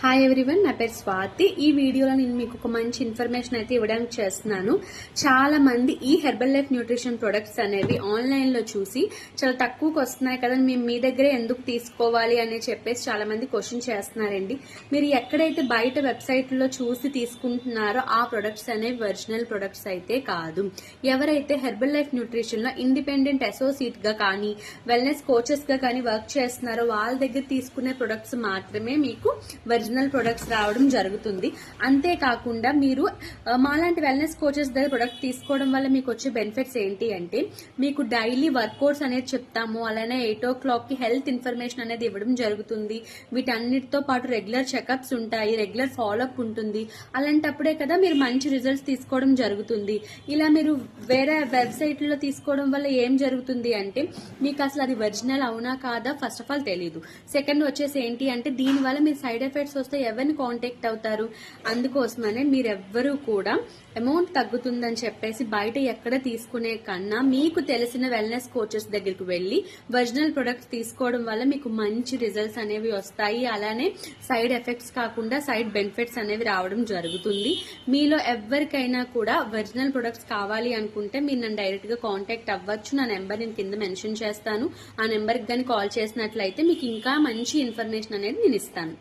Hi everyone, నా పేరు స్వాతి. ఈ వీడియోలో నేను మీకు ఒక మంచి ఇన్ఫర్మేషన్ అయితే ఇవ్వడానికి చేస్తున్నాను. చాలా మంది ఈ హెర్బల్ లైఫ్ న్యూట్రిషన్ ప్రొడక్ట్స్ అనేవి ఆన్లైన్ లో చూసి చాలా తక్కువకి వస్తున్నాయి కదా, మేము మీ దగ్గరే ఎందుకు తీసుకోవాలి అని చెప్పేసి చాలా మంది క్వశ్చన్ చేస్తున్నారండి. మీరు ఎక్కడైతే బయట వెబ్సైట్ లో చూసి తీసుకుంటున్నారో ఆ ప్రొడక్ట్స్ అనేవి ఒరిజినల్ ప్రొడక్ట్స్ అయితే కాదు. ఎవరైతే హెర్బల్ లైఫ్ న్యూట్రిషన్ లో ఇండిపెండెంట్ అసోసియేట్ గా కానీ వెల్నెస్ కోచెస్ గా కానీ వర్క్ చేస్తున్నారో వాళ్ళ దగ్గర తీసుకునే ప్రొడక్ట్స్ మాత్రమే మీకు ఒరిజినల్ ప్రొడక్ట్స్ రావడం జరుగుతుంది. అంతేకాకుండా మీరు మాలాంటి వెల్నెస్ కోచెస్ దగ్గర ప్రొడక్ట్ తీసుకోవడం వల్ల మీకు వచ్చే బెనిఫిట్స్ ఏంటి అంటే, మీకు డైలీ వర్కౌట్స్ అనేది చెప్తాము, అలానే 8 o'clock కి హెల్త్ ఇన్ఫర్మేషన్ అనేది ఇవ్వడం జరుగుతుంది. వీటన్నిటితో పాటు రెగ్యులర్ చెకప్స్ ఉంటాయి, రెగ్యులర్ ఫాలోఅప్ ఉంటుంది. అలాంటప్పుడే కదా మీరు మంచి రిజల్ట్స్ తీసుకోవడం జరుగుతుంది. ఇలా మీరు వేరే వెబ్సైట్ లో తీసుకోవడం వల్ల ఏం జరుగుతుంది అంటే, మీకు అసలు అది ఒరిజినల్ అవునా కాదా ఫస్ట్ ఆఫ్ ఆల్ తెలియదు. సెకండ్ వచ్చేసి ఏంటి అంటే, దీని వల్ల మీ సైడ్ ఎఫెక్ట్స్ వస్తే ఎవరిని కాంటాక్ట్ అవుతారు. అందుకోసమనే మీరెవ్వరూ కూడా అమౌంట్ తగ్గుతుందని చెప్పేసి బయట ఎక్కడ తీసుకునే కన్నా మీకు తెలిసిన వెల్నెస్ కోచెస్ దగ్గరికి వెళ్లి ఒరిజినల్ ప్రొడక్ట్స్ తీసుకోవడం వల్ల మీకు మంచి రిజల్ట్స్ అనేవి వస్తాయి. అలానే సైడ్ ఎఫెక్ట్స్ కాకుండా సైడ్ బెనిఫిట్స్ అనేవి రావడం జరుగుతుంది. మీలో ఎవరికైనా కూడా ఒరిజినల్ ప్రొడక్ట్స్ కావాలి అనుకుంటే మీరు నన్ను డైరెక్ట్ గా కాంటాక్ట్ అవ్వచ్చు. నా నెంబర్ నేను కింద మెన్షన్ చేస్తాను. ఆ నెంబర్కి కానీ కాల్ చేసినట్లయితే మీకు ఇంకా మంచి ఇన్ఫర్మేషన్ అనేది నేను ఇస్తాను.